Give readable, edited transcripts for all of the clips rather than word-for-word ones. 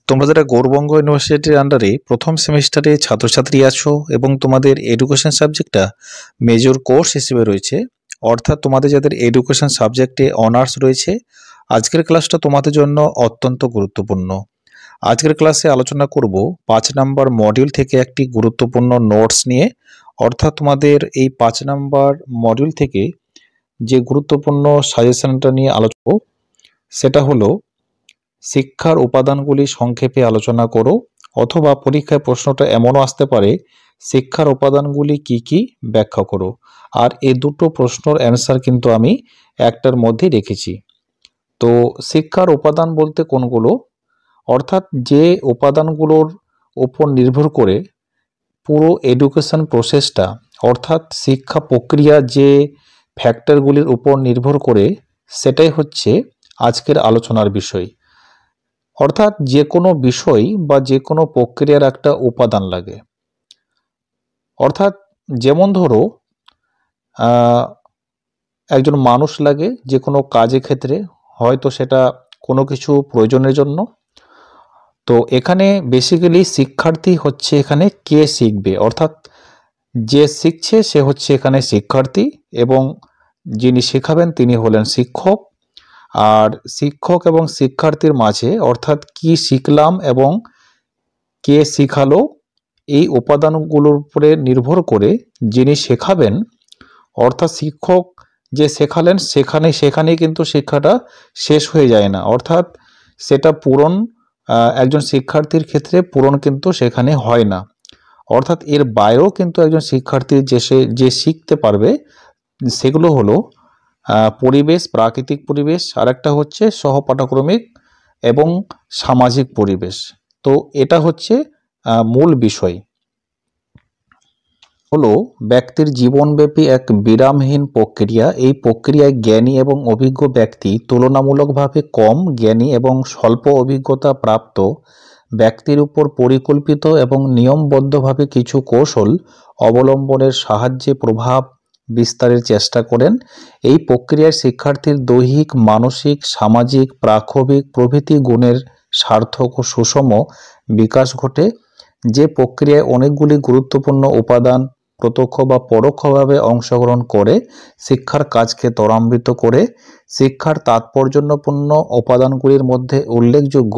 তোমরা যারা গৌরবঙ্গ ইউনিভার্সিটির আন্ডারে প্রথম সেমিস্টারে ছাত্রছাত্রী আছো এবং তোমাদের এডুকেশন সাবজেক্টটা মেজর কোর্স হিসেবে রয়েছে, অর্থাৎ তোমাদের যাদের এডুকেশন সাবজেক্টে অনার্স রয়েছে, আজকের ক্লাসটা তোমাদের জন্য অত্যন্ত গুরুত্বপূর্ণ। আজকের ক্লাসে আলোচনা করব 5 নম্বর মডিউল থেকে একটি গুরুত্বপূর্ণ নোটস নিয়ে। অর্থাৎ তোমাদের এই 5 নম্বর মডিউল থেকে যে গুরুত্বপূর্ণ সাজেশনটা নিয়ে আলোচনা, সেটা হলো শিক্ষার উপাদানগুলি সংক্ষেপে আলোচনা করো, অথবা পরীক্ষায় প্রশ্নটা এমনও আসতে পারে শিক্ষার উপাদানগুলি কি কি ব্যাখ্যা করো। আর এই দুটো প্রশ্নের অ্যান্সার কিন্তু আমি একটার মধ্যে রেখেছি। তো শিক্ষার উপাদান বলতে কোনগুলো, অর্থাৎ যে উপাদানগুলোর উপর নির্ভর করে পুরো এডুকেশন প্রসেসটা, অর্থাৎ শিক্ষা প্রক্রিয়া যে ফ্যাক্টরগুলির উপর নির্ভর করে, সেটাই হচ্ছে আজকের আলোচনার বিষয়। অর্থাৎ যে কোনো বিষয় বা যে কোনো প্রক্রিয়ার একটা উপাদান লাগে। অর্থাৎ যেমন ধরো একজন মানুষ লাগে যে কোনো কাজের ক্ষেত্রে, হয়তো সেটা কোনো কিছু প্রয়োজনের জন্য। তো এখানে বেসিক্যালি শিক্ষার্থী হচ্ছে এখানে কে শিখবে, অর্থাৎ যে শিখছে সে হচ্ছে এখানে শিক্ষার্থী, এবং যিনি শেখাবেন তিনি হলেন শিক্ষক। আর শিক্ষক এবং শিক্ষার্থীর মাঝে, অর্থাৎ কি শিখলাম এবং কে শিখালো, এই উপাদানগুলোর উপরে নির্ভর করে যিনি শেখাবেন, অর্থাৎ শিক্ষক যে শেখালেন সেখানেই কিন্তু শিক্ষাটা শেষ হয়ে যায় না। অর্থাৎ সেটা পূরণ একজন শিক্ষার্থীর ক্ষেত্রে পূরণ কিন্তু সেখানে হয় না। অর্থাৎ এর বাইরেও কিন্তু একজন শিক্ষার্থী যে শিখতে পারবে, সেগুলো হলো পরিবেশ, প্রাকৃতিক পরিবেশ, আর একটা হচ্ছে সহপাঠক্রমিক এবং সামাজিক পরিবেশ। তো এটা হচ্ছে মূল বিষয়। হলো ব্যক্তির জীবনব্যাপী এক বিরামহীন প্রক্রিয়া। এই প্রক্রিয়ায় জ্ঞানী এবং অভিজ্ঞ ব্যক্তি তুলনামূলকভাবে কম জ্ঞানী এবং স্বল্প অভিজ্ঞতা প্রাপ্ত ব্যক্তির উপর পরিকল্পিত এবং নিয়মবদ্ধভাবে কিছু কৌশল অবলম্বনের সাহায্যে প্রভাব বিস্তারের চেষ্টা করেন। এই প্রক্রিয়ায় শিক্ষার্থীর দৈহিক, মানসিক, সামাজিক, প্রাক্ষবিক প্রভৃতি গুণের সার্থক ও সুষম বিকাশ ঘটে। যে প্রক্রিয়ায় অনেকগুলি গুরুত্বপূর্ণ উপাদান প্রত্যক্ষ বা পরোক্ষভাবে অংশগ্রহণ করে শিক্ষার কাজকে ত্বরান্বিত করে। শিক্ষার তাৎপর্যপূর্ণ উপাদানগুলির মধ্যে উল্লেখযোগ্য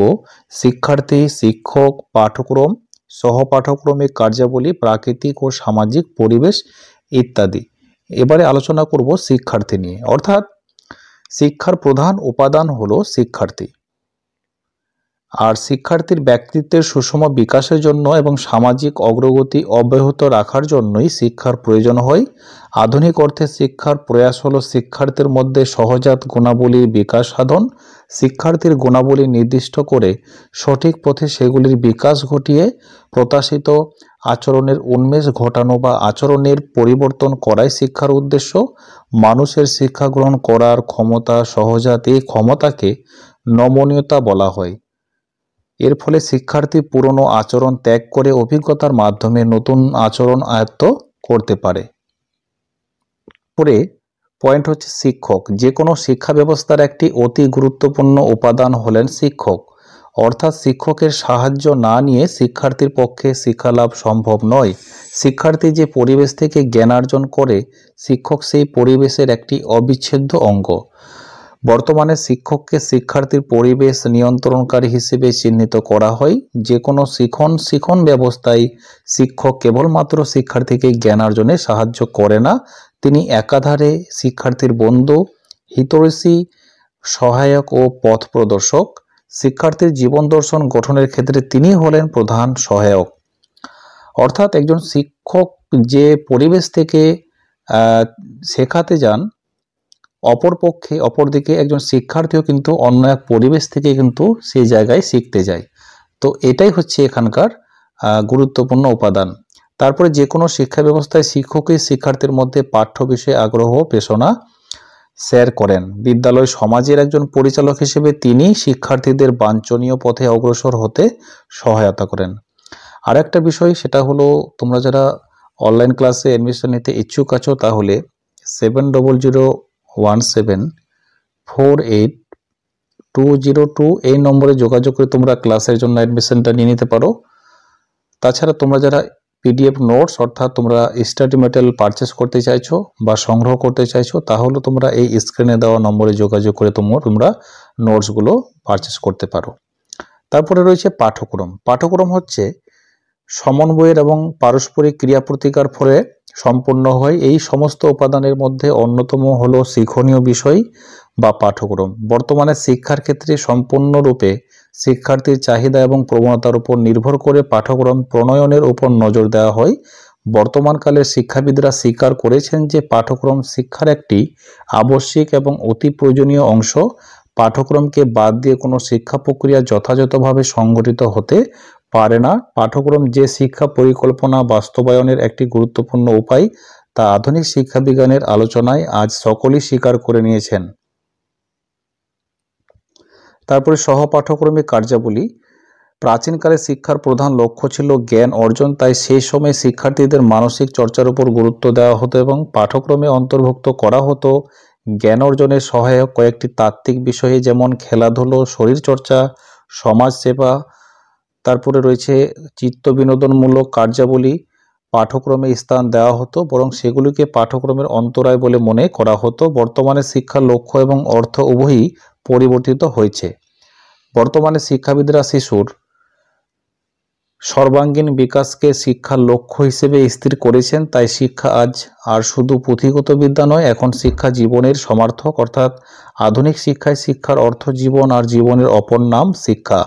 শিক্ষার্থী, শিক্ষক, পাঠ্যক্রম, সহপাঠক্রমিক কার্যাবলী, প্রাকৃতিক ও সামাজিক পরিবেশ ইত্যাদি। এবারে আলোচনা করব শিক্ষার্থী নিয়ে। অর্থাৎ শিক্ষার প্রধান উপাদান হলো শিক্ষার্থী। আর শিক্ষার্থীর ব্যক্তিত্বের সুষম বিকাশের জন্য এবং সামাজিক অগ্রগতি অব্যাহত রাখার জন্যই শিক্ষার প্রয়োজন হয়। আধুনিক অর্থে শিক্ষার প্রয়াস হলো শিক্ষার্থীর মধ্যে সহজাত গুণাবলীর বিকাশ সাধন। শিক্ষার্থীর গুণাবলী নির্দিষ্ট করে সঠিক পথে সেগুলির বিকাশ ঘটিয়ে প্রত্যাশিত আচরণের উন্মেষ ঘটানো বা আচরণের পরিবর্তন করাই শিক্ষার উদ্দেশ্য। মানুষের শিক্ষা গ্রহণ করার ক্ষমতা সহজাত, এই ক্ষমতাকে নমনীয়তা বলা হয়। এর ফলে শিক্ষার্থী পুরনো আচরণ ত্যাগ করে অভিজ্ঞতার মাধ্যমে নতুন আচরণ আয়ত্ত করতে পারে। পরে পয়েন্ট হচ্ছে শিক্ষক। যে কোনো শিক্ষা ব্যবস্থার একটি অতি গুরুত্বপূর্ণ উপাদান হলেন শিক্ষক। অর্থাৎ শিক্ষকের সাহায্য না নিয়ে শিক্ষার্থীর পক্ষে শিক্ষালাভ সম্ভব নয়। শিক্ষার্থী যে পরিবেশ থেকে জ্ঞানার্জন করে, শিক্ষক সেই পরিবেশের একটি অবিচ্ছেদ্য অঙ্গ। বর্তমানে শিক্ষককে শিক্ষার্থীর পরিবেশ নিয়ন্ত্রণকারী হিসেবে চিহ্নিত করা হয়। যে কোনো শিক্ষণ ব্যবস্থায় শিক্ষক কেবলমাত্র শিক্ষার্থীকে জ্ঞানার্জনে সাহায্য করে না, তিনি একাধারে শিক্ষার্থীর বন্ধু, হিতৈষী, সহায়ক ও পথ প্রদর্শক। শিক্ষার্থীর জীবন দর্শন গঠনের ক্ষেত্রে তিনি হলেন প্রধান সহায়ক। অর্থাৎ একজন শিক্ষক যে পরিবেশ থেকে শেখাতে যান, অপরদিকে একজন শিক্ষার্থীও কিন্তু অন্য এক পরিবেশ থেকে কিন্তু সেই জায়গায় শিখতে যায়। তো এটাই হচ্ছে এখানকার গুরুত্বপূর্ণ উপাদান। তারপরে যে কোনো শিক্ষা ব্যবস্থায় শিক্ষকই শিক্ষার্থীর মধ্যে পাঠ্য বিষয়ে আগ্রহ পেশনা শেয়ার করেন। বিদ্যালয় সমাজের একজন পরিচালক হিসেবে তিনি শিক্ষার্থীদের বাঞ্ছনীয় পথে অগ্রসর হতে সহায়তা করেন। আর একটা বিষয়, সেটা হলো তোমরা যারা অনলাইন ক্লাসে অ্যাডমিশন নিতে ইচ্ছুক আছো, তাহলে 70017484 202 এই নম্বরে যোগাযোগ করে তোমরা ক্লাসের জন্য অ্যাডমিশনটা নিয়ে নিতে পারো। তাছাড়া তোমরা যারা পিডিএফ নোটস অর্থাৎ তোমরা স্টাডি ম্যাটেরিয়াল পারচেস করতে চাইছো বা সংগ্রহ করতে চাইছো, তাহলে তোমরা এই স্ক্রিনে দেওয়া নম্বরে যোগাযোগ করে তোমরা নোটসগুলো পারচেস করতে পারো। তারপরে রয়েছে পাঠ্যক্রম। পাঠ্যক্রম হচ্ছে সমন্বয়ের এবং পারস্পরিক ক্রিয়া প্রতিকার ফলে সম্পন্ন হয়। এই সমস্ত উপাদানের মধ্যে অন্যতম হলো শিক্ষণীয় বিষয় বা পাঠ্যক্রম। বর্তমানে শিক্ষার ক্ষেত্রে সম্পূর্ণরূপে শিক্ষার্থীর চাহিদা এবং প্রবণতার উপর নির্ভর করে পাঠ্যক্রম প্রণয়নের উপর নজর দেওয়া হয়। বর্তমানকালের শিক্ষাবিদরা স্বীকার করেছেন যে পাঠ্যক্রম শিক্ষার একটি আবশ্যিক এবং অতি প্রয়োজনীয় অংশ। পাঠ্যক্রমকে বাদ দিয়ে কোনো শিক্ষা প্রক্রিয়া যথাযথভাবে সংগঠিত হতে পারে না। পাঠ্যক্রম যে শিক্ষা পরিকল্পনা বাস্তবায়নের একটি গুরুত্বপূর্ণ উপায়, তা আধুনিক শিক্ষাবিজ্ঞানের আলোচনায় আজ সকলেই স্বীকার করে নিয়েছেন। তারপরে সহপাঠ্যক্রমিক কার্যাবলী। প্রাচীনকালে শিক্ষার প্রধান লক্ষ্য ছিল জ্ঞান অর্জন, তাই সেই সময় শিক্ষার্থীদের মানসিক চর্চার উপর গুরুত্ব দেওয়া হতো এবং পাঠ্যক্রমে অন্তর্ভুক্ত করা হতো জ্ঞান অর্জনের সহায়ক কয়েকটি তাত্ত্বিক বিষয়ে, যেমন খেলাধুলো, শরীরচর্চা, সমাজসেবা। তারপরে রয়েছে চিত্ত বিনোদনমূলক কার্যাবলী পাঠ্যক্রমে স্থান দেওয়া হতো, বরং সেগুলিকে পাঠ্যক্রমের অন্তরায় বলে মনে করা হতো। বর্তমানে শিক্ষার লক্ষ্য এবং অর্থ উভয়ই পরিবর্তিত হয়েছে। বর্তমানে শিক্ষাবিদরা শিশুর সর্বাঙ্গীন বিকাশকে শিক্ষার লক্ষ্য হিসেবে স্থির করেছেন। তাই শিক্ষা আজ আর শুধু পুঁথিগত বিদ্যা নয়, এখন শিক্ষা জীবনের সমার্থক। অর্থাৎ আধুনিক শিক্ষায় শিক্ষার অর্থ জীবন, আর জীবনের অপর নাম শিক্ষা।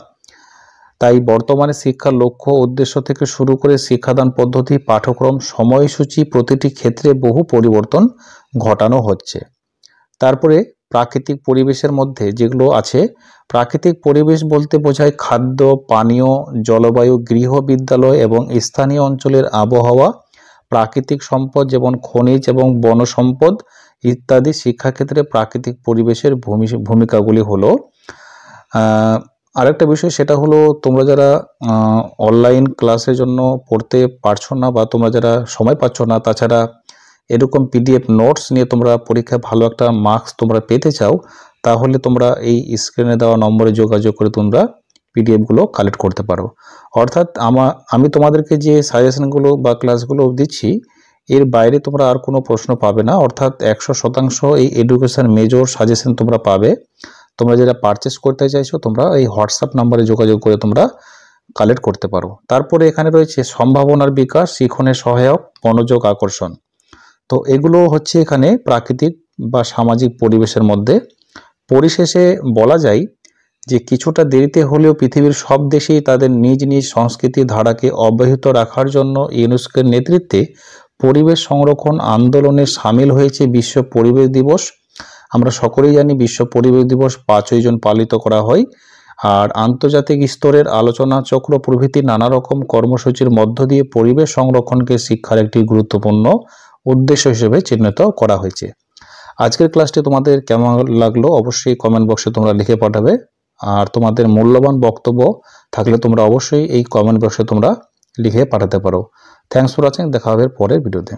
তাই বর্তমানে শিক্ষার লক্ষ্য উদ্দেশ্য থেকে শুরু করে শিক্ষাদান পদ্ধতি, পাঠ্যক্রম, সময়সূচি প্রতিটি ক্ষেত্রে বহু পরিবর্তন ঘটানো হচ্ছে। তারপরে প্রাকৃতিক পরিবেশের মধ্যে যেগুলো আছে, প্রাকৃতিক পরিবেশ বলতে বোঝায় খাদ্য, পানীয়, জলবায়ু, গৃহ, বিদ্যালয় এবং স্থানীয় অঞ্চলের আবহাওয়া। প্রাকৃতিক সম্পদ যেমন খনিজ এবং বন সম্পদ ইত্যাদি। শিক্ষাক্ষেত্রে প্রাকৃতিক পরিবেশের ভূমিকাগুলি হলো আরেকটা বিষয়, সেটা হলো তোমরা যারা অনলাইন ক্লাসের জন্য পড়তে পারছো না বা তোমরা যারা সময় পাচ্ছ না, তাছাড়া এরকম পিডিএফ নোটস নিয়ে তোমরা পরীক্ষায় ভালো একটা মার্কস তোমরা পেতে চাও, তাহলে তোমরা এই স্ক্রিনে দেওয়া নম্বরে যোগাযোগ করে তোমরা পিডিএফগুলো কালেক্ট করতে পারো। অর্থাৎ আমি তোমাদেরকে যে সাজেশনগুলো বা ক্লাসগুলো দিচ্ছি, এর বাইরে তোমরা আর কোনো প্রশ্ন পাবে না। অর্থাৎ 100% এই এডুকেশন মেজর সাজেশন তোমরা পাবে। তোমরা যেটা পারচেস করতে চাইছো, তোমরা এই হোয়াটসঅ্যাপ নাম্বারে যোগাযোগ করে তোমরা কালেক্ট করতে পারো। তারপরে এখানে রয়েছে সম্ভাবনার বিকাশ, শিক্ষণের সহায়ক, মনোযোগ, আকর্ষণ। তো এগুলো হচ্ছে এখানে প্রাকৃতিক বা সামাজিক পরিবেশের মধ্যে। পরিশেষে বলা যায় যে কিছুটা দেরিতে হলেও পৃথিবীর সব দেশেই তাদের নিজ নিজ সংস্কৃতি ধারাকে অব্যাহত রাখার জন্য ইউনেস্কোর নেতৃত্বে পরিবেশ সংরক্ষণ আন্দোলনে সামিল হয়েছে বিশ্ব পরিবেশ দিবস। আমরা সকলেই জানি বিশ্ব পরিবেশ দিবস 5ই জুন পালিত করা হয়। আর আন্তর্জাতিক স্তরের আলোচনা চক্র প্রভৃতি নানা রকম কর্মসূচির মধ্য দিয়ে পরিবেশ সংরক্ষণকে শিক্ষার একটি গুরুত্বপূর্ণ উদ্দেশ্য হিসেবে চিহ্নিত করা হয়েছে। আজকের ক্লাসটি তোমাদের কেমন লাগলো অবশ্যই কমেন্ট বক্সে তোমরা লিখে পাঠাবে। আর তোমাদের মূল্যবান বক্তব্য থাকলে তোমরা অবশ্যই এই কমেন্ট বক্সে তোমরা লিখে পাঠাতে পারো। Thanks for watching. দেখা হবে পরের ভিডিওতে।